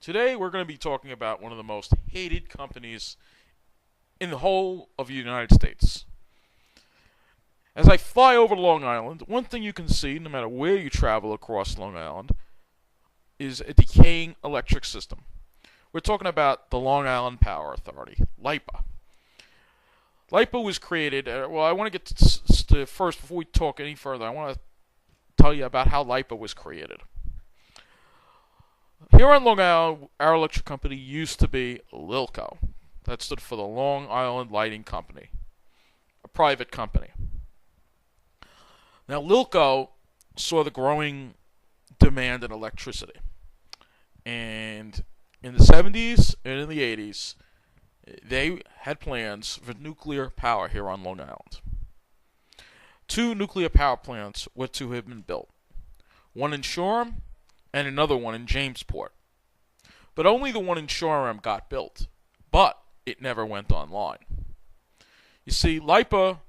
Today we're going to be talking about one of the most hated companies in the whole of the United States. As I fly over Long Island, one thing you can see, no matter where you travel across Long Island, is a decaying electric system. We're talking about the Long Island Power Authority, LIPA. LIPA was created, well, I want to get to first, before we talk any further, I want to tell you about how LIPA was created. Here on Long Island, our electric company used to be LILCO. That stood for the Long Island Lighting Company, a private company. Now, LILCO saw the growing demand in electricity. And in the 70s and in the 80s, they had plans for nuclear power here on Long Island. 2 nuclear power plants were to have been built. One in Shoreham and another one in Jamesport. But only the one in Shoreham got built. But it never went online. You see, LILCO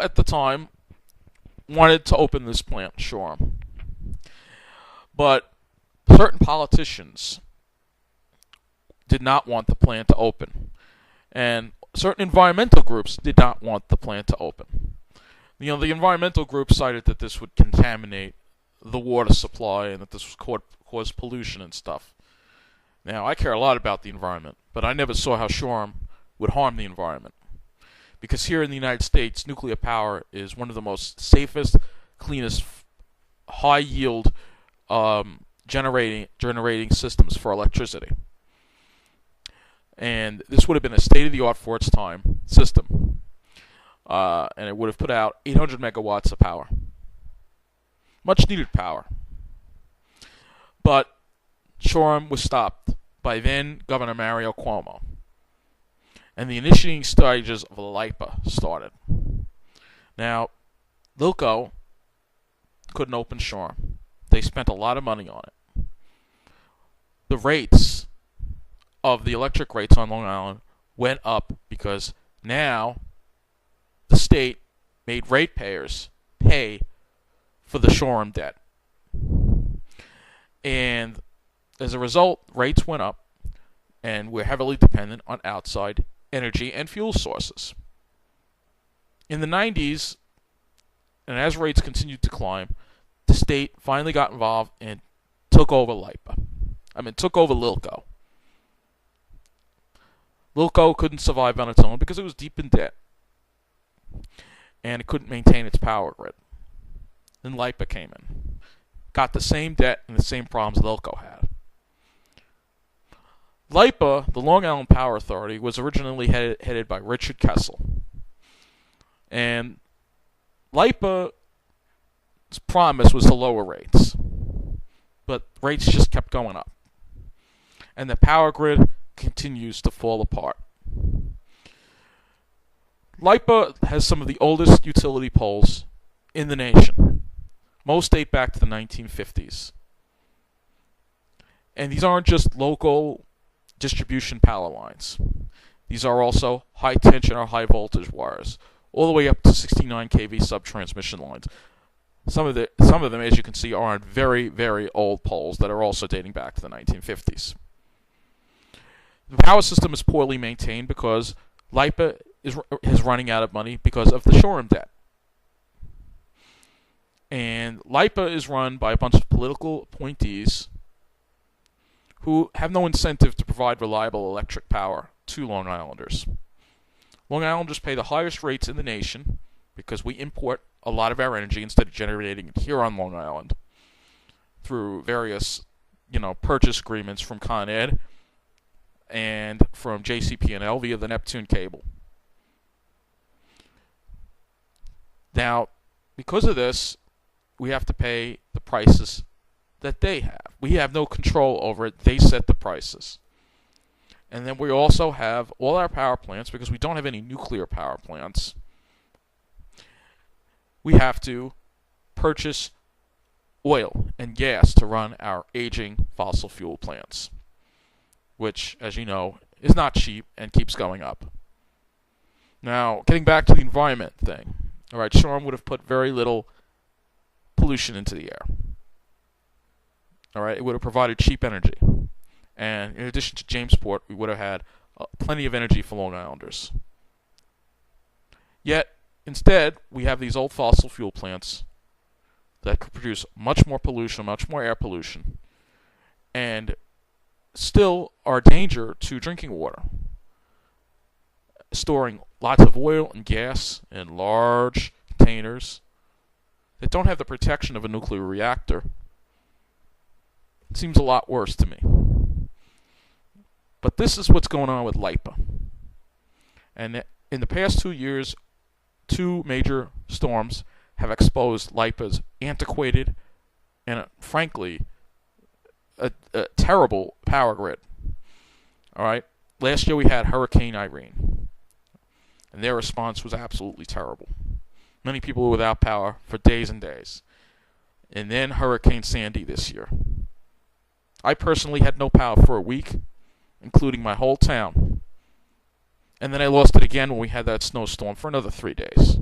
at the time wanted to open this plant in Shoreham. But certain politicians did not want the plant to open. And certain environmental groups did not want the plant to open. The environmental groups cited that this would contaminate the water supply and that this would cause pollution and stuff. Now, I care a lot about the environment, but I never saw how Shoreham would harm the environment. Because here in the United States, nuclear power is one of the most safest, cleanest, high-yield generating systems for electricity. And this would have been a state-of-the-art for its time system. And it would have put out 800 megawatts of power. Much needed power. But Shoreham was stopped by then Governor Mario Cuomo. And the initiating stages of LIPA started. Now, LILCO couldn't open Shoreham. They spent a lot of money on it. The rates of the electric rates on Long Island went up because now the state made ratepayers pay for the Shoreham debt. And as a result, rates went up, and we're heavily dependent on outside energy and fuel sources. In the 90s, and as rates continued to climb, the state finally got involved and took over LILCO. LILCO couldn't survive on its own because it was deep in debt, and it couldn't maintain its power grid. Then LIPA came in. Got the same debt and the same problems LILCO had. LIPA, the Long Island Power Authority, was originally headed by Richard Kessel. And LIPA's promise was to lower rates. But rates just kept going up. And the power grid continues to fall apart. LIPA has some of the oldest utility poles in the nation. Most date back to the 1950s. And these aren't just local distribution power lines. These are also high tension or high voltage wires, all the way up to 69 kV sub-transmission lines. Some of them, as you can see, are on very, very old poles that are also dating back to the 1950s. The power system is poorly maintained because LIPA is running out of money because of the Shoreham debt. And LIPA is run by a bunch of political appointees who have no incentive to provide reliable electric power to Long Islanders. Long Islanders pay the highest rates in the nation because we import a lot of our energy instead of generating it here on Long Island through various, purchase agreements from Con Ed and from JCP&L via the Neptune cable. Now, because of this, we have to pay the prices that they have. We have no control over it. They set the prices. And then we also have all our power plants, because we don't have any nuclear power plants. We have to purchase oil and gas to run our aging fossil fuel plants, which, as you know, is not cheap and keeps going up. Now, getting back to the environment thing. All right, Shoreham would have put very little pollution into the air. All right, it would have provided cheap energy, and in addition to Jamesport, we would have had plenty of energy for Long Islanders. Yet, instead, we have these old fossil fuel plants that could produce much more pollution, much more air pollution, and still are a danger to drinking water. Storing lots of oil and gas in large containers that don't have the protection of a nuclear reactor. It seems a lot worse to me. But this is what's going on with LIPA. And in the past 2 years, 2 major storms have exposed LIPA's antiquated and, frankly, a terrible power grid. All right? Last year we had Hurricane Irene, and their response was absolutely terrible. Many people were without power for days and days. And then Hurricane Sandy this year. I personally had no power for a week, including my whole town. And then I lost it again when we had that snowstorm for another 3 days.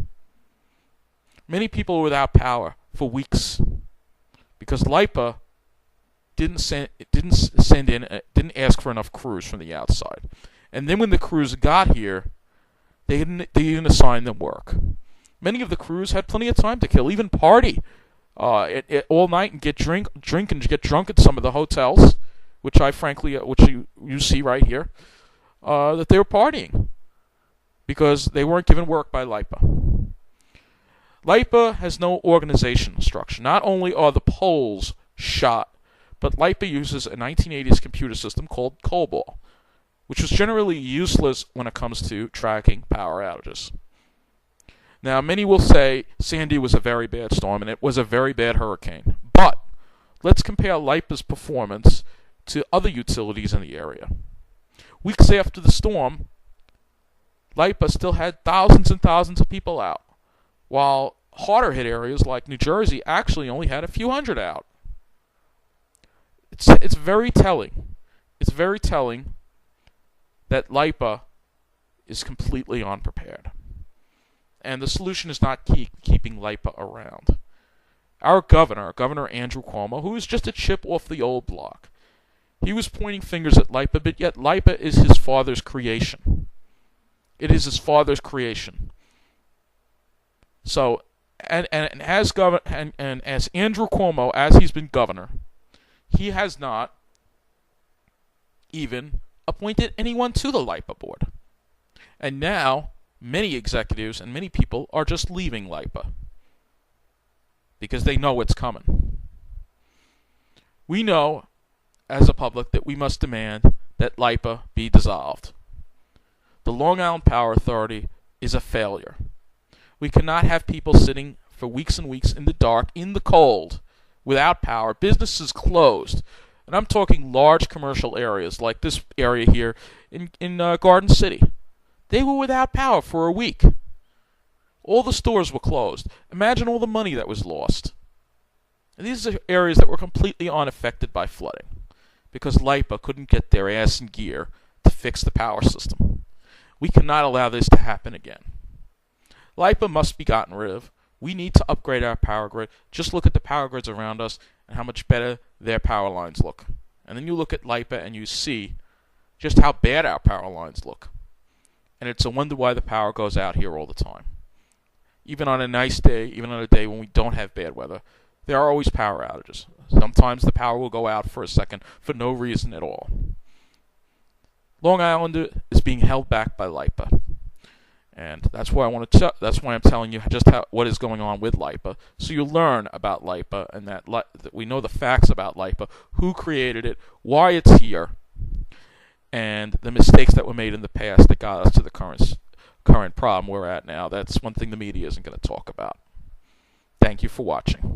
Many people were without power for weeks because LIPA didn't ask for enough crews from the outside. And then when the crews got here, they didn't assign them work. Many of the crews had plenty of time to kill, even party all night and drink and get drunk at some of the hotels, which you see right here, that they were partying because they weren't given work by LIPA. LIPA has no organizational structure. Not only are the poles shot, but LIPA uses a 1980s computer system called COBOL, which was generally useless when it comes to tracking power outages. Now, many will say Sandy was a very bad storm and it was a very bad hurricane. But let's compare LIPA's performance to other utilities in the area. Weeks after the storm, LIPA still had thousands and thousands of people out, while harder hit areas like New Jersey actually only had a few hundred out. It's very telling. It's very telling that LIPA is completely unprepared. And the solution is not keeping LIPA around. Our Governor Andrew Cuomo, who is just a chip off the old block, he was pointing fingers at LIPA, but yet LIPA is his father's creation. It is his father's creation. So, as Andrew Cuomo, as he's been governor, he has not even appointed anyone to the LIPA board. And now, many executives and many people are just leaving LIPA because they know it's coming. We know, as a public, that we must demand that LIPA be dissolved. The Long Island Power Authority is a failure. We cannot have people sitting for weeks and weeks in the dark, in the cold, without power. Businesses closed. And I'm talking large commercial areas like this area here in Garden City. They were without power for a week. All the stores were closed. Imagine all the money that was lost. And these are areas that were completely unaffected by flooding because LIPA couldn't get their ass in gear to fix the power system. We cannot allow this to happen again. LIPA must be gotten rid of. We need to upgrade our power grid. Just look at the power grids around us and how much better their power lines look. And then you look at LIPA and you see just how bad our power lines look. And it's a wonder why the power goes out here all the time. Even on a nice day, even on a day when we don't have bad weather, there are always power outages. Sometimes the power will go out for a second for no reason at all. Long Island is being held back by LIPA. And that's why I'm telling you just what is going on with LIPA, so you learn about LIPA and that we know the facts about LIPA, who created it, why it's here, and the mistakes that were made in the past that got us to the current problem we're at now. That's one thing the media isn't going to talk about. Thank you for watching.